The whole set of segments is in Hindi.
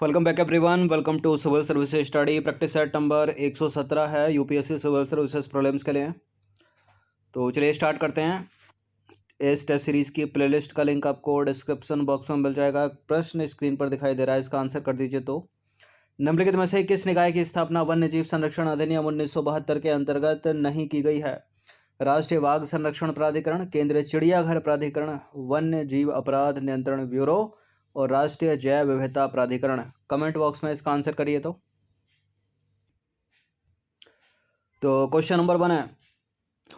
Welcome back everyone. Welcome to civil services study. Practice set number 117 है यूपीएससी सिविल सर्विसेज प्रीलिम्स के लिए। तो चलिए स्टार्ट करते हैं। इस टेस्ट सीरीज़ की प्लेलिस्ट का लिंक आपको डिस्क्रिप्शन बॉक्स में मिल जाएगा। प्रश्न स्क्रीन पर दिखाई दे रहा है, इसका आंसर कर दीजिए। तो निम्नलिखित में से किस निकाय की स्थापना वन्य जीव संरक्षण अधिनियम 1972 के अंतर्गत नहीं की गई है? राष्ट्रीय बाघ संरक्षण प्राधिकरण, केंद्रीय चिड़ियाघर प्राधिकरण, वन्य जीव अपराध नियंत्रण ब्यूरो और राष्ट्रीय जैव विविधता प्राधिकरण। कमेंट बॉक्स में इसका आंसर करिए। तो क्वेश्चन नंबर 1 है,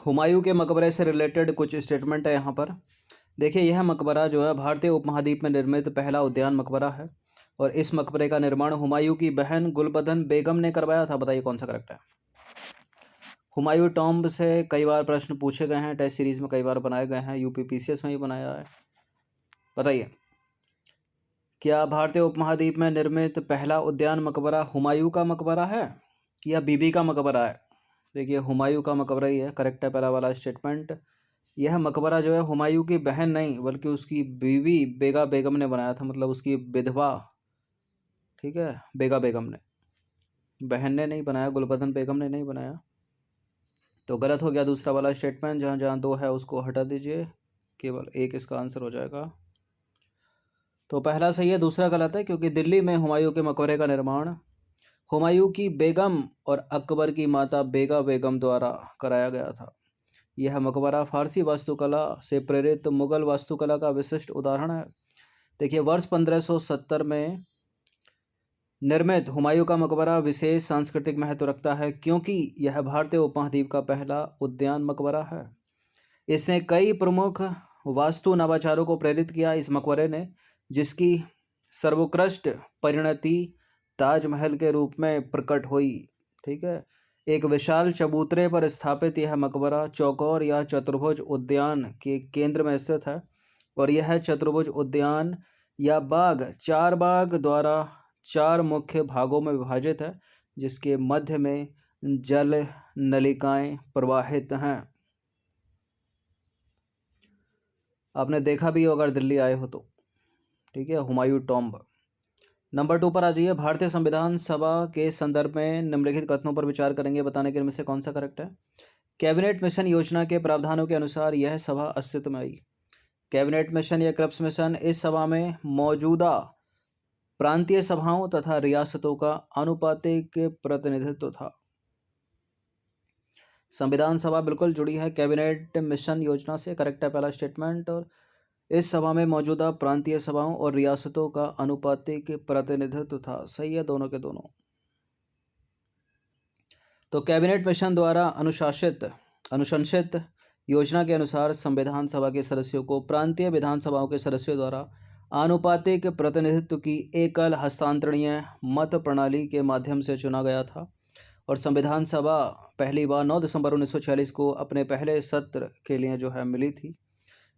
हुमायूं के मकबरे से रिलेटेड कुछ स्टेटमेंट है यहाँ पर। देखिए, यह मकबरा जो है भारतीय उपमहाद्वीप में निर्मित पहला उद्यान मकबरा है और इस मकबरे का निर्माण हुमायूं की बहन गुलबदन बेगम ने करवाया था। बताइए कौन सा करेक्ट है। हुमायूं टॉम्ब से कई बार प्रश्न पूछे गए हैं, टेस्ट सीरीज में कई बार बनाए गए हैं, यूपीपीसीएस में भी बनाया है। बताइए, क्या भारतीय उपमहाद्वीप में निर्मित पहला उद्यान मकबरा हुमायूं का मकबरा है या बीबी का मकबरा है? देखिए, हुमायूं का मकबरा ही है, करेक्ट है पहला वाला स्टेटमेंट। यह मकबरा जो है हुमायूं की बहन नहीं बल्कि उसकी बीवी बेगा बेगम ने बनाया था, मतलब उसकी विधवा, ठीक है, बेगा बेगम ने, बहन ने नहीं बनाया, गुलबदन बेगम ने नहीं बनाया। तो गलत हो गया दूसरा वाला स्टेटमेंट। जहाँ जहाँ दो है उसको हटा दीजिए, केवल एक इसका आंसर हो जाएगा। तो पहला सही है, दूसरा गलत है, क्योंकि दिल्ली में हुमायूं के मकबरे का निर्माण हुमायूं की बेगम और अकबर की माता बेगा बेगम द्वारा कराया गया था। यह मकबरा फारसी वास्तुकला से प्रेरित मुगल वास्तुकला का विशिष्ट उदाहरण है। देखिए, वर्ष 1570 में निर्मित हुमायूं का मकबरा विशेष सांस्कृतिक महत्व रखता है क्योंकि यह भारतीय उपमहाद्वीप का पहला उद्यान मकबरा है। इसने कई प्रमुख वास्तु नवाचारों को प्रेरित किया। इस मकबरे ने, जिसकी सर्वोत्कृष्ट परिणति ताजमहल के रूप में प्रकट हुई, ठीक है, एक विशाल चबूतरे पर स्थापित यह मकबरा चौकोर या चतुर्भुज उद्यान के केंद्र में स्थित है और यह चतुर्भुज उद्यान या बाग चार बाग द्वारा चार मुख्य भागों में विभाजित है, जिसके मध्य में जल नलिकाएं प्रवाहित हैं। आपने देखा भी हो अगर दिल्ली आए हो तो, ठीक है, हुमायूं टॉम्ब। नंबर 2 पर आ जाइए। भारतीय संविधान सभा के संदर्भ में निम्नलिखित कथनों पर विचार करेंगे, बताने के इनमें से कौन सा करेक्ट है। कैबिनेट मिशन योजना के प्रावधानों के अनुसार यह सभा अस्तित्व में आई। कैबिनेट मिशन या क्रिप्स मिशन इस सभा में मौजूदा प्रांतीय सभाओं तथा रियासतों का आनुपातिक प्रतिनिधित्व था। संविधान सभा बिल्कुल जुड़ी है कैबिनेट मिशन योजना से, करेक्ट है पहला स्टेटमेंट। और इस सभा में मौजूदा प्रांतीय सभाओं और रियासतों का आनुपातिक प्रतिनिधित्व था। सही है दोनों के दोनों। तो कैबिनेट मिशन द्वारा अनुशंसित योजना के अनुसार संविधान सभा के सदस्यों को प्रांतीय विधानसभाओं के सदस्यों द्वारा आनुपातिक प्रतिनिधित्व की एकल हस्तांतरणीय मत प्रणाली के माध्यम से चुना गया था और संविधान सभा पहली बार 9 दिसंबर 1946 को अपने पहले सत्र के लिए जो है मिली थी,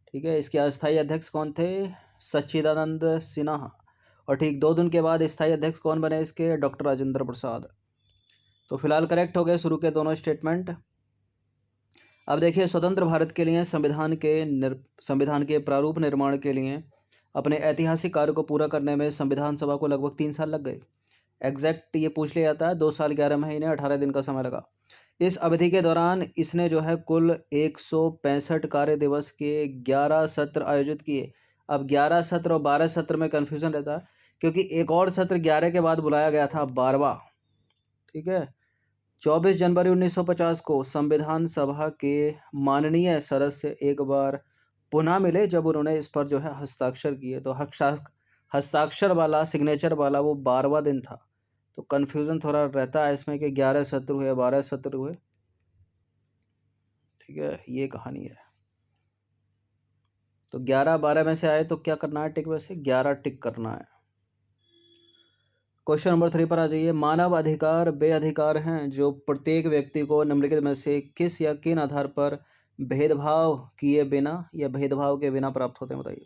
ठीक है। इसके अस्थायी अध्यक्ष कौन थे? सच्चिदानंद सिन्हा। और ठीक 2 दिन के बाद स्थायी अध्यक्ष कौन बने इसके? डॉक्टर राजेंद्र प्रसाद। तो फिलहाल करेक्ट हो गए शुरू के दोनों स्टेटमेंट। अब देखिए, स्वतंत्र भारत के लिए संविधान के प्रारूप निर्माण के लिए अपने ऐतिहासिक कार्य को पूरा करने में संविधान सभा को लगभग 3 साल लग गए। एग्जैक्ट ये पूछ लिया जाता है, 2 साल 11 महीने 18 दिन का समय लगा। इस अवधि के दौरान इसने जो है कुल 165 कार्य दिवस के 11 सत्र आयोजित किए। अब 11 सत्र और 12 सत्र में कन्फ्यूज़न रहता है, क्योंकि एक और सत्र 11 के बाद बुलाया गया था, 12वां, ठीक है। 24 जनवरी 1950 को संविधान सभा के माननीय सदस्य एक बार पुनः मिले, जब उन्होंने इस पर जो है हस्ताक्षर किए। तो हस्ताक्षर वाला, सिग्नेचर वाला वो 12वां दिन था। तो कन्फ्यूज़न थोड़ा रहता है इसमें कि 11 सत्र हुए 12 सत्र हुए, ठीक है, ये कहानी है। तो 11 12 में से आए तो क्या करना है टिक, वैसे 11 टिक करना है। क्वेश्चन नंबर 3 पर आ जाइए। मानव अधिकार वे अधिकार हैं जो प्रत्येक व्यक्ति को निम्नलिखित में से किस या किन आधार पर भेदभाव किए बिना या भेदभाव के बिना प्राप्त होते हैं? बताइए।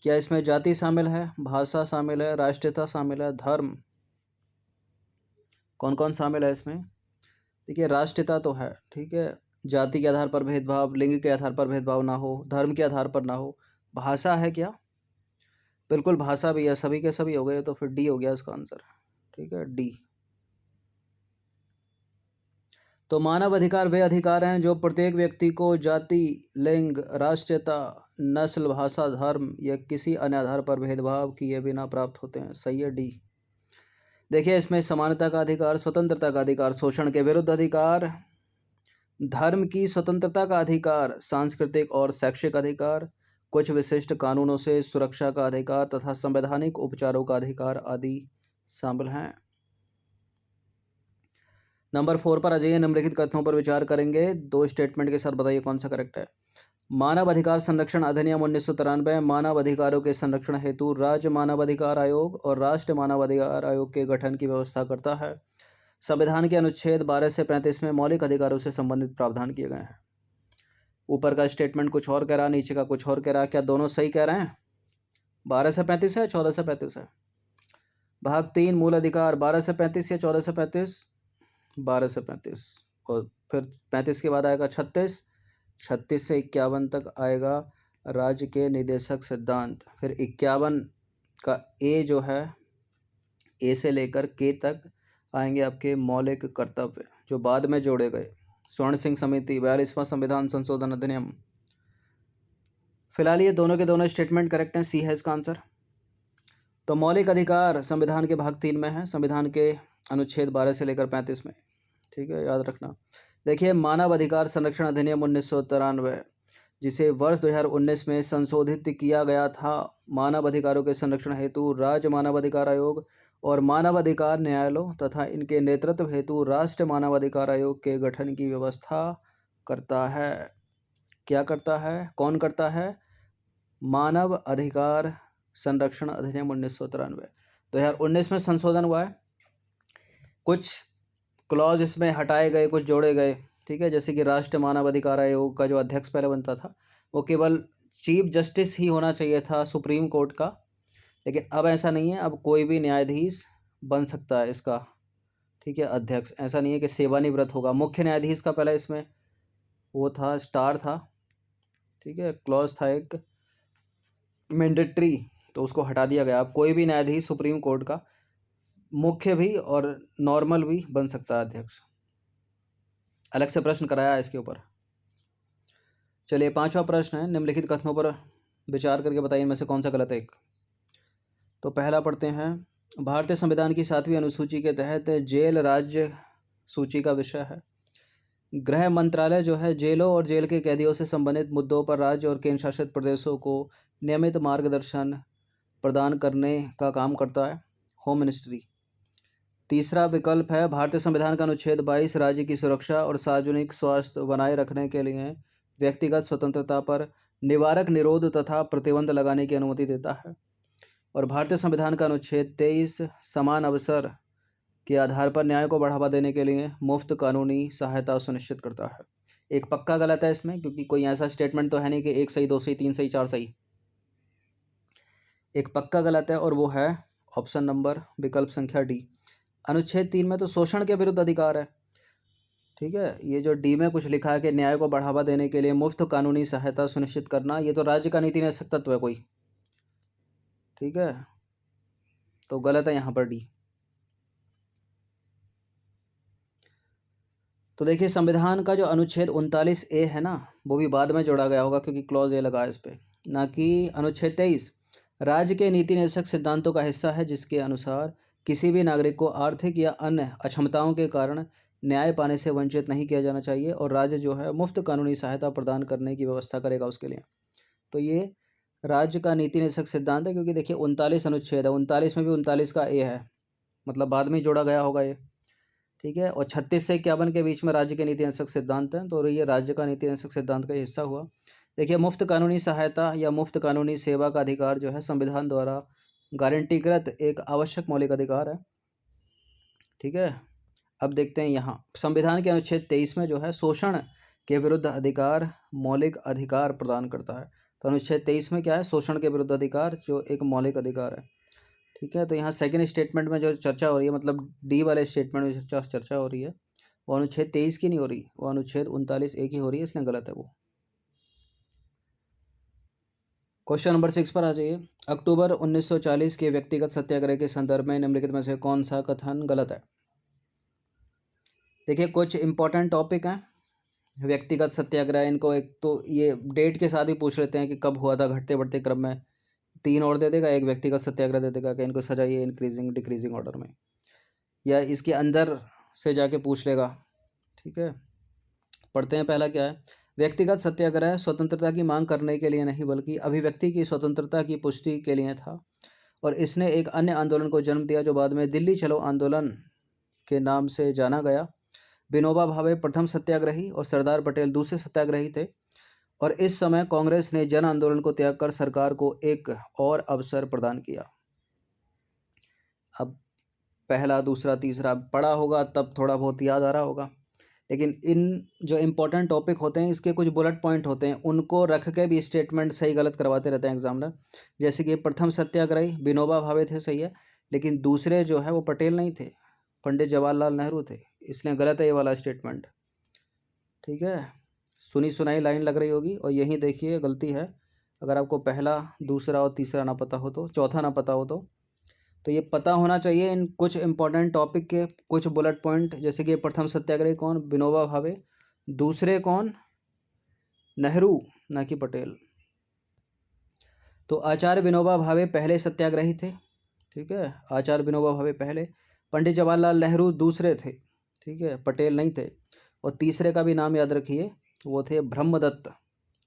क्या इसमें जाति शामिल है, भाषा शामिल है, राष्ट्रीयता शामिल है, धर्म, कौन कौन शामिल है इसमें? देखिए, राष्ट्रीयता तो है, ठीक है, जाति के आधार पर भेदभाव, लिंग के आधार पर भेदभाव ना हो, धर्म के आधार पर ना हो, भाषा है क्या? बिल्कुल भाषा भी है, सभी के सभी हो गए, तो फिर डी हो गया इसका आंसर। ठीक है, डी। तो मानव अधिकार वे अधिकार हैं जो प्रत्येक व्यक्ति को जाति, लिंग, राष्ट्रीयता, नस्ल, भाषा, धर्म या किसी अन्य आधार पर भेदभाव किए बिना प्राप्त होते हैं। सही है, डी। देखिए इसमें समानता का अधिकार, स्वतंत्रता का अधिकार, शोषण के विरुद्ध अधिकार, धर्म की स्वतंत्रता का अधिकार, सांस्कृतिक और शैक्षिक अधिकार, कुछ विशिष्ट कानूनों से सुरक्षा का अधिकार तथा संवैधानिक उपचारों का अधिकार आदि शामिल हैं। नंबर 4 पर आ जाइए। निम्नलिखित कथनों पर विचार करेंगे, दो स्टेटमेंट के साथ बताइए कौन सा करेक्ट है। मानव अधिकार संरक्षण अधिनियम 1993 मानव अधिकारों के संरक्षण हेतु राज्य मानव अधिकार आयोग और राष्ट्रीय मानव अधिकार आयोग के गठन की व्यवस्था करता है। संविधान के अनुच्छेद 12 से 35 में मौलिक अधिकारों से संबंधित प्रावधान किए गए हैं। ऊपर का स्टेटमेंट कुछ और कह रहा, नीचे का कुछ और कह रहा, क्या दोनों सही कह रहे हैं? 12 से 35 है, 14 से 35 है? भाग 3 मूल अधिकार 12 से 35 या 14 से 35? 12 से 35। और फिर 35 के बाद आएगा 36, 36 से 51 तक आएगा राज्य के निदेशक सिद्धांत। फिर 51 का ए जो है, ए से लेकर के तक आएंगे आपके मौलिक कर्तव्य, जो बाद में जोड़े गए। स्वर्ण सिंह समिति, 42वां संविधान संशोधन अधिनियम। फिलहाल ये दोनों के दोनों स्टेटमेंट करेक्ट हैं, सी है इसका आंसर। तो मौलिक अधिकार संविधान के भाग 3 में है, संविधान के अनुच्छेद 12 से लेकर 35 में। ठीक है, याद रखना। देखिए मानव अधिकार संरक्षण अधिनियम 1993, जिसे वर्ष 2019 में संशोधित किया गया था, मानव अधिकारों के संरक्षण हेतु राज्य मानव अधिकार आयोग और मानव अधिकार न्यायालयों तथा इनके नेतृत्व हेतु राष्ट्रीय मानव अधिकार आयोग के गठन की व्यवस्था करता है। क्या करता है, कौन करता है? मानव अधिकार संरक्षण अधिनियम 1993 2019 में संशोधन हुआ है। कुछ क्लॉज इसमें हटाए गए, कुछ जोड़े गए। ठीक है, जैसे कि राष्ट्रीय मानव अधिकार आयोग का जो अध्यक्ष पहले बनता था वो केवल चीफ जस्टिस ही होना चाहिए था सुप्रीम कोर्ट का, लेकिन अब ऐसा नहीं है, अब कोई भी न्यायाधीश बन सकता है इसका। ठीक है, अध्यक्ष, ऐसा नहीं है कि सेवानिवृत्त होगा। मुख्य न्यायाधीश का पहले इसमें वो था, स्टार था। ठीक है, क्लॉज था एक मैंडेटरी, तो उसको हटा दिया गया। अब कोई भी न्यायाधीश सुप्रीम कोर्ट का मुख्य भी और नॉर्मल भी बन सकता है अध्यक्ष। अलग से प्रश्न कराया है इसके ऊपर। चलिए 5वां प्रश्न है, निम्नलिखित कथनों पर विचार करके बताइए इनमें से कौन सा गलत है एक। तो पहला पढ़ते हैं, भारतीय संविधान की 7वीं अनुसूची के तहत जेल राज्य सूची का विषय है। गृह मंत्रालय जो है जेलों और जेल के कैदियों से संबंधित मुद्दों पर राज्य और केंद्र शासित प्रदेशों को नियमित मार्गदर्शन प्रदान करने का काम करता है, होम मिनिस्ट्री। तीसरा विकल्प है, भारतीय संविधान का अनुच्छेद 22 राज्य की सुरक्षा और सार्वजनिक स्वास्थ्य बनाए रखने के लिए व्यक्तिगत स्वतंत्रता पर निवारक निरोध तथा प्रतिबंध लगाने की अनुमति देता है। और भारतीय संविधान का अनुच्छेद 23 समान अवसर के आधार पर न्याय को बढ़ावा देने के लिए मुफ्त कानूनी सहायता सुनिश्चित करता है। एक पक्का गलत है इसमें, क्योंकि कोई ऐसा स्टेटमेंट तो है नहीं कि 1 सही, 2 सही, 3 सही, 4 सही। एक पक्का गलत है और वो है ऑप्शन नंबर विकल्प संख्या डी। अनुच्छेद 3 में तो शोषण के विरुद्ध अधिकार है। ठीक है, ये जो डी में कुछ लिखा है कि न्याय को बढ़ावा देने के लिए मुफ्त कानूनी सहायता सुनिश्चित करना, ये तो राज्य का नीति निदेशक तत्व है कोई। ठीक है, तो गलत है यहाँ पर डी। तो देखिए संविधान का जो अनुच्छेद 39A है ना, वो भी बाद में जोड़ा गया होगा क्योंकि क्लॉज ए लगा है इस पर, ना कि अनुच्छेद 23 राज्य के नीति निदेशक सिद्धांतों का हिस्सा है, जिसके अनुसार किसी भी नागरिक को आर्थिक या अन्य अक्षमताओं के कारण न्याय पाने से वंचित नहीं किया जाना चाहिए और राज्य जो है मुफ्त कानूनी सहायता प्रदान करने की व्यवस्था करेगा उसके लिए। तो ये राज्य का नीति निदेशक सिद्धांत है, क्योंकि देखिए 39 अनुच्छेद है, 39 में भी 39 का ए है, मतलब बाद में जोड़ा गया होगा ये। ठीक है, और 36 से 51 के बीच में राज्य के नीति निदेशक सिद्धांत हैं, तो ये राज्य का नीति निदेशक सिद्धांत का हिस्सा हुआ। देखिए मुफ्त कानूनी सहायता या मुफ्त कानूनी सेवा का अधिकार जो है संविधान द्वारा गारंटीकृत एक आवश्यक मौलिक अधिकार है। ठीक है, अब देखते हैं यहाँ संविधान के अनुच्छेद 23 में जो है शोषण के विरुद्ध अधिकार मौलिक अधिकार प्रदान करता है। तो अनुच्छेद 23 में क्या है, शोषण के विरुद्ध अधिकार जो एक मौलिक अधिकार है। ठीक है, तो यहाँ सेकंड स्टेटमेंट में जो चर्चा हो रही है, मतलब डी वाले स्टेटमेंट में चर्चा हो रही है, वो अनुच्छेद 23 की नहीं हो रही, वो अनुच्छेद 39A की हो रही है, इसलिए गलत है वो। क्वेश्चन नंबर 6 पर आ जाइए। अक्टूबर 1940 के व्यक्तिगत सत्याग्रह के संदर्भ में निम्नलिखित में से कौन सा कथन गलत है? देखिए कुछ इंपॉर्टेंट टॉपिक हैं व्यक्तिगत सत्याग्रह। इनको एक तो ये डेट के साथ ही पूछ लेते हैं कि कब हुआ था, घटते बढ़ते क्रम में 3 और दे देगा, एक व्यक्तिगत सत्याग्रह दे देगा कि इनको सजाइए इंक्रीजिंग डिक्रीजिंग ऑर्डर में, या इसके अंदर से जाके पूछ लेगा। ठीक है, पढ़ते हैं। पहला क्या है? व्यक्तिगत सत्याग्रह स्वतंत्रता की मांग करने के लिए नहीं बल्कि अभिव्यक्ति की स्वतंत्रता की पुष्टि के लिए था, और इसने एक अन्य आंदोलन को जन्म दिया जो बाद में दिल्ली चलो आंदोलन के नाम से जाना गया। विनोबा भावे प्रथम सत्याग्रही और सरदार पटेल दूसरे सत्याग्रही थे, और इस समय कांग्रेस ने जन आंदोलन को त्याग कर सरकार को एक और अवसर प्रदान किया। अब पहला दूसरा तीसरा पढ़ा होगा तब थोड़ा बहुत याद आ रहा होगा, लेकिन इन जो इम्पोर्टेंट टॉपिक होते हैं इसके कुछ बुलेट पॉइंट होते हैं, उनको रख के भी स्टेटमेंट सही गलत करवाते रहते हैं एग्जामिनर। जैसे कि प्रथम सत्याग्रही विनोबा भावे थे, सही है, लेकिन दूसरे जो है वो पटेल नहीं थे, पंडित जवाहरलाल नेहरू थे, इसलिए गलत है ये वाला स्टेटमेंट। ठीक है, सुनी सुनाई लाइन लग रही होगी, और यही देखिए गलती है। अगर आपको पहला दूसरा और तीसरा ना पता हो तो, चौथा ना पता हो तो ये पता होना चाहिए इन कुछ इंपॉर्टेंट टॉपिक के कुछ बुलेट पॉइंट। जैसे कि प्रथम सत्याग्रही कौन? विनोबा भावे। दूसरे कौन? नेहरू, ना कि पटेल। तो आचार्य विनोबा भावे पहले सत्याग्रही थे। ठीक है, आचार्य विनोबा भावे पहले, पंडित जवाहरलाल नेहरू दूसरे थे। ठीक है, पटेल नहीं थे। और तीसरे का भी नाम याद रखिए, वो थे ब्रह्मदत्त।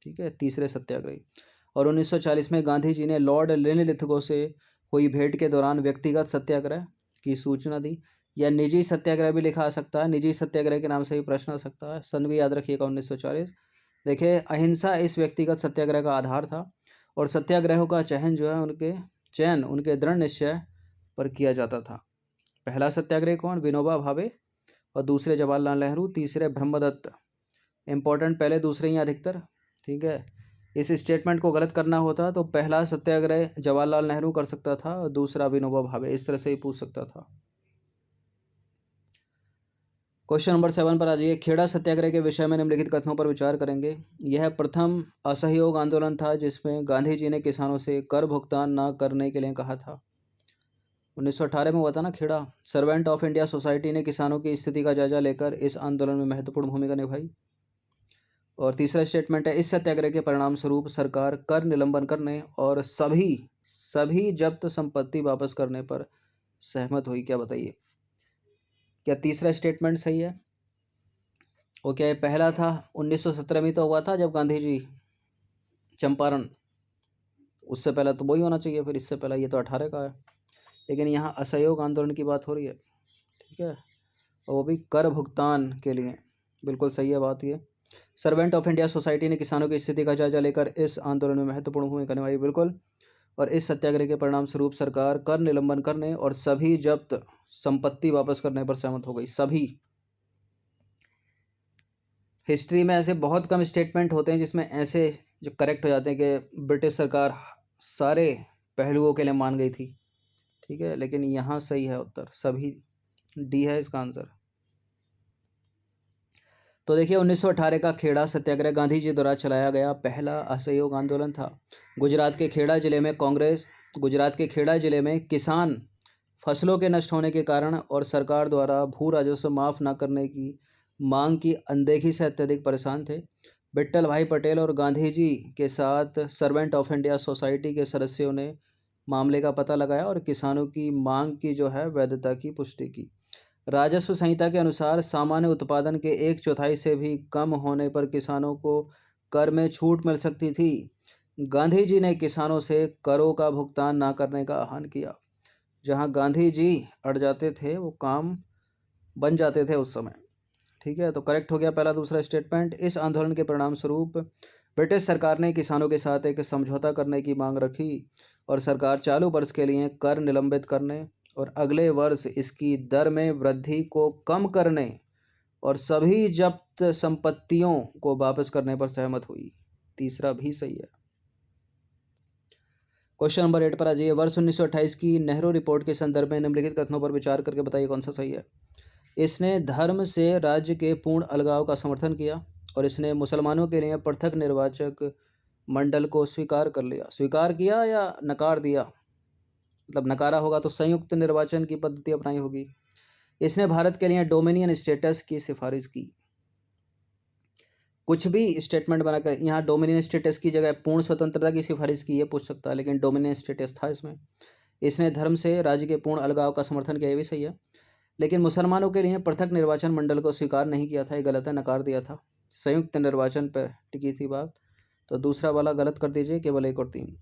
ठीक है, तीसरे सत्याग्रही। और 1940 में गांधी जी ने लॉर्ड लिनलिथगो से हुई भेंट के दौरान व्यक्तिगत सत्याग्रह की सूचना दी, या निजी सत्याग्रह भी लिखा आ सकता है, निजी सत्याग्रह के नाम से भी प्रश्न आ सकता है। सन भी याद रखिएगा 1940। देखिए अहिंसा इस व्यक्तिगत सत्याग्रह का आधार था, और सत्याग्रहों का चयन जो है उनके दृढ़ निश्चय पर किया जाता था। पहला सत्याग्रह कौन? विनोबा भावे, और दूसरे जवाहरलाल नेहरू, तीसरे ब्रह्मदत्त। इंपॉर्टेंट पहले दूसरे ही अधिकतर। ठीक है, इस स्टेटमेंट को गलत करना होता तो पहला सत्याग्रह जवाहरलाल नेहरू कर सकता था और दूसरा विनोबा भावे, इस तरह से ही पूछ सकता था। क्वेश्चन नंबर 7 पर आ जाइए। खेड़ा सत्याग्रह के विषय में निम्नलिखित कथनों पर विचार करेंगे। यह प्रथम असहयोग आंदोलन था जिसमें गांधी जी ने किसानों से कर भुगतान न करने के लिए कहा था। 1918 में हुआ था ना Kheda. Servant of India Society ने किसानों की स्थिति का जायजा लेकर इस आंदोलन में महत्वपूर्ण भूमिका निभाई। और तीसरा स्टेटमेंट है, इस सत्याग्रह के परिणाम स्वरूप सरकार कर निलंबन करने और सभी जब्त संपत्ति वापस करने पर सहमत हुई। क्या बताइए, क्या तीसरा स्टेटमेंट सही है? वो क्या है? पहला था 1917 में तो हुआ था जब गांधी जी चंपारण, उससे पहले तो वही होना चाहिए, फिर इससे पहले ये तो 18 का है, लेकिन यहाँ असहयोग आंदोलन की बात हो रही है। ठीक है, और वो भी कर भुगतान के लिए। बिल्कुल सही है बात ये। सर्वेंट ऑफ इंडिया सोसाइटी ने किसानों की स्थिति का जायजा लेकर इस आंदोलन में महत्वपूर्ण भूमिका निभाई। बिल्कुल। और इस सत्याग्रह के परिणाम स्वरूप सरकार कर निलंबन करने और सभी जब्त संपत्ति वापस करने पर सहमत हो गई। सभी। हिस्ट्री में ऐसे बहुत कम स्टेटमेंट होते हैं जिसमें ऐसे जो करेक्ट हो जाते हैं कि ब्रिटिश सरकार सारे पहलुओं के लिए मान गई थी। ठीक है, लेकिन यहाँ सही है उत्तर, सभी। डी है इसका आंसर। तो देखिए 1918 का खेड़ा सत्याग्रह गांधी जी द्वारा चलाया गया पहला असहयोग आंदोलन था। गुजरात के खेड़ा जिले में किसान फसलों के नष्ट होने के कारण और सरकार द्वारा भू राजस्व माफ़ न करने की मांग की अनदेखी से अत्यधिक परेशान थे। विट्ठल भाई पटेल और गांधी जी के साथ सर्वेंट ऑफ इंडिया सोसाइटी के सदस्यों ने मामले का पता लगाया और किसानों की मांग की जो है वैधता की पुष्टि की। राजस्व संहिता के अनुसार सामान्य उत्पादन के 1/4 से भी कम होने पर किसानों को कर में छूट मिल सकती थी। गांधी जी ने किसानों से करों का भुगतान ना करने का आह्वान किया। जहां गांधी जी अड़ जाते थे वो काम बन जाते थे उस समय। ठीक है, तो करेक्ट हो गया पहला दूसरा स्टेटमेंट। इस आंदोलन के परिणाम स्वरूप ब्रिटिश सरकार ने किसानों के साथ एक समझौता करने की मांग रखी और सरकार चालू वर्ष के लिए कर निलंबित करने और अगले वर्ष इसकी दर में वृद्धि को कम करने और सभी जब्त संपत्तियों को वापस करने पर सहमत हुई। तीसरा भी सही है। क्वेश्चन नंबर 8 पर आ जाइए। वर्ष 1928 की नेहरू रिपोर्ट के संदर्भ में निम्नलिखित कथनों पर विचार करके बताइए कौन सा सही है। इसने धर्म से राज्य के पूर्ण अलगाव का समर्थन किया और इसने मुसलमानों के लिए पृथक निर्वाचक मंडल को स्वीकार कर लिया, स्वीकार किया या नकार दिया, मतलब नकारा होगा तो संयुक्त निर्वाचन की पद्धति अपनाई होगी। इसने भारत के लिए डोमिनियन स्टेटस की सिफारिश की। कुछ भी स्टेटमेंट बनाकर यहाँ डोमिनियन स्टेटस की जगह पूर्ण स्वतंत्रता की सिफारिश की, ये पूछ सकता है, लेकिन डोमिनियन स्टेटस था इसमें। इसने धर्म से राज्य के पूर्ण अलगाव का समर्थन किया, ये भी सही है। लेकिन मुसलमानों के लिए पृथक निर्वाचन मंडल को स्वीकार नहीं किया था, ये गलत है, नकार दिया था। संयुक्त निर्वाचन पर टिकी थी बात, तो दूसरा वाला गलत कर दीजिए, केवल 1 और 3।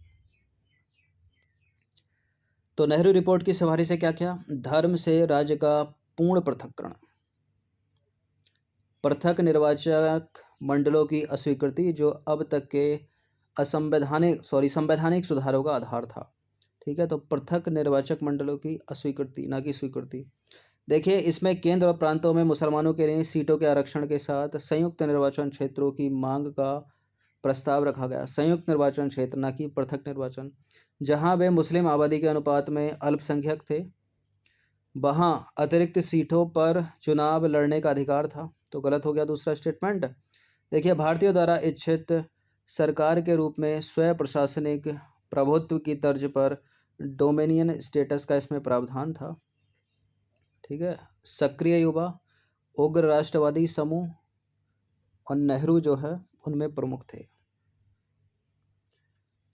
तो नेहरू रिपोर्ट की सिफारिश से क्या क्या? धर्म से राज्य का पूर्ण पृथक्करण, पृथक निर्वाचक मंडलों की अस्वीकृति जो अब तक के संवैधानिक सुधारों का आधार था। ठीक है, तो पृथक निर्वाचक मंडलों की अस्वीकृति, ना कि स्वीकृति। देखिए, इसमें केंद्र और प्रांतों में मुसलमानों के लिए सीटों के आरक्षण के साथ संयुक्त निर्वाचन क्षेत्रों की मांग का प्रस्ताव रखा गया। संयुक्त निर्वाचन क्षेत्र, ना कि पृथक निर्वाचन। जहां वे मुस्लिम आबादी के अनुपात में अल्पसंख्यक थे, वहां अतिरिक्त सीटों पर चुनाव लड़ने का अधिकार था, तो गलत हो गया दूसरा स्टेटमेंट। देखिए, भारतीयों द्वारा इच्छित सरकार के रूप में स्वयं प्रशासनिक प्रभुत्व की तर्ज पर डोमिनियन स्टेटस का इसमें प्रावधान था। ठीक है, सक्रिय युवा, उग्र राष्ट्रवादी समूह और नेहरू जो है उनमें प्रमुख थे।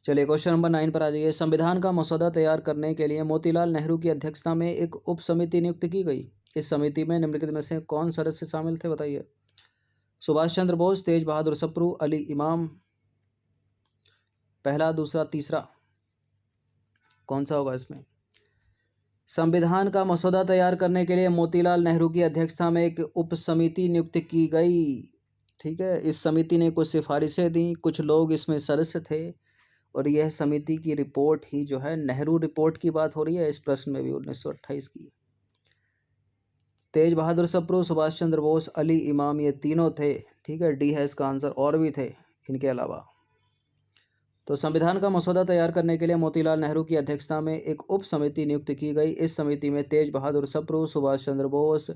चलिए क्वेश्चन नंबर 9 पर आ जाइए। संविधान का मसौदा तैयार करने के लिए मोतीलाल नेहरू की अध्यक्षता में एक उप समिति नियुक्त की गई। इस समिति में निम्नलिखित में से कौन सदस्य शामिल थे, बताइए? सुभाष चंद्र बोस, तेज बहादुर सप्रू, अली इमाम, पहला, दूसरा, तीसरा, कौन सा होगा इसमें? संविधान का मसौदा तैयार करने के लिए मोतीलाल नेहरू की अध्यक्षता में एक उप समिति नियुक्त की गई। ठीक है, इस समिति ने कुछ सिफारिशें दी, कुछ लोग इसमें सदस्य थे, और यह समिति की रिपोर्ट ही जो है, नेहरू रिपोर्ट की बात हो रही है इस प्रश्न में भी, 1928 की। तेज बहादुर सप्रू, सुभाष चंद्र बोस, अली इमाम, ये तीनों थे। ठीक है, डी है इसका आंसर, और भी थे इनके अलावा। तो संविधान का मसौदा तैयार करने के लिए मोतीलाल नेहरू की अध्यक्षता में एक उप समिति नियुक्त की गई। इस समिति में तेज बहादुर सप्रू, सुभाष चंद्र बोस,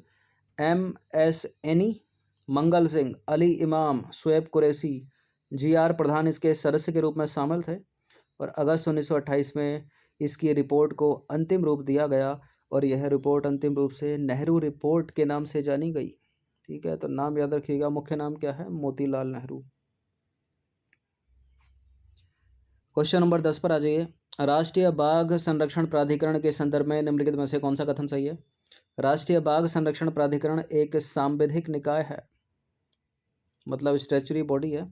MS एनी, मंगल सिंह, अली इमाम, शुएब कुरैशी, GR प्रधान इसके सदस्य के रूप में शामिल थे, और अगस्त 1928 में इसकी रिपोर्ट को अंतिम रूप दिया गया, और यह रिपोर्ट अंतिम रूप से नेहरू रिपोर्ट के नाम से जानी गई। ठीक है, तो नाम याद रखिएगा, मुख्य नाम क्या है? मोतीलाल नेहरू। क्वेश्चन नंबर 10 पर आ जाइए। राष्ट्रीय बाघ संरक्षण प्राधिकरण के संदर्भ में निम्नलिखित में से कौन सा कथन सही है? राष्ट्रीय बाघ संरक्षण प्राधिकरण एक सांविधिक निकाय है, मतलब स्टैच्यूटरी बॉडी है,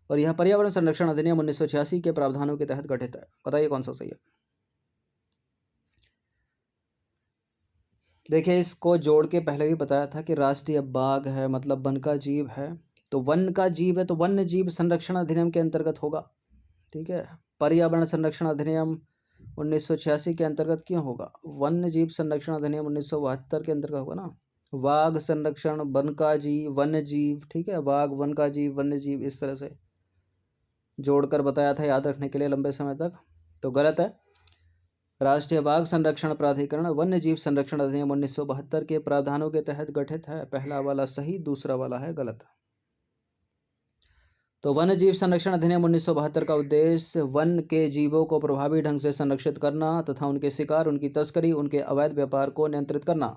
और यह पर्यावरण संरक्षण अधिनियम 1986 के प्रावधानों के तहत गठित है। बताइए कौन सा सही है? देखिए, इसको जोड़ के पहले भी बताया था कि राष्ट्रीय बाघ है मतलब वन का जीव है, तो वन का जीव है तो वन्य जीव संरक्षण अधिनियम के अंतर्गत होगा। ठीक है, पर्यावरण संरक्षण अधिनियम 1986 के अंतर्गत क्यों होगा? वन्य जीव संरक्षण अधिनियम 1972 के अंतर्गत होगा ना। वाघ संरक्षण, वन का जीव, वन्य जीव। ठीक है, वाघ, वन का जीव, वन्य जीव, इस तरह से जोड़कर बताया था याद रखने के लिए लंबे समय तक, तो गलत है। राष्ट्रीय बाघ संरक्षण प्राधिकरण वन्य जीव संरक्षण अधिनियम 1972 के प्रावधानों के तहत गठित है। पहला वाला सही, दूसरा वाला है गलत। तो वन्य जीव संरक्षण अधिनियम 1972 का उद्देश्य वन के जीवों को प्रभावी ढंग से संरक्षित करना तथा उनके शिकार, उनकी तस्करी, उनके अवैध व्यापार को नियंत्रित करना।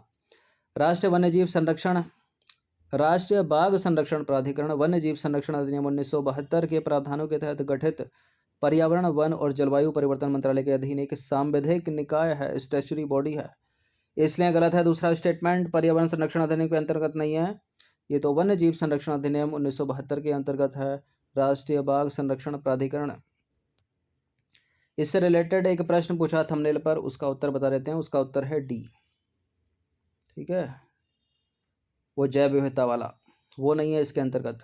राष्ट्रीय बाघ संरक्षण प्राधिकरण वन्य जीव संरक्षण अधिनियम 1972 के प्रावधानों के तहत गठित पर्यावरण, वन और जलवायु परिवर्तन मंत्रालय के अधीन एक सांविधिक निकाय है, स्टैच्यूटरी बॉडी है, इसलिए गलत है दूसरा स्टेटमेंट। पर्यावरण संरक्षण अधिनियम के अंतर्गत नहीं है, ये तो वन्य जीव संरक्षण अधिनियम 1972 के अंतर्गत है, राष्ट्रीय बाघ संरक्षण प्राधिकरण। इससे रिलेटेड एक प्रश्न पूछा थंबनेल पर, उसका उत्तर बता देते हैं। उसका उत्तर है डी। ठीक है, वो जैव विविधता वाला, वो नहीं है इसके अंतर्गत,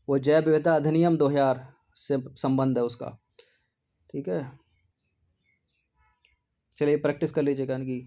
वो जैव विविधता अधिनियम 2000 से संबंध है उसका। ठीक है, चलिए प्रैक्टिस कर लीजिएगा इनकी।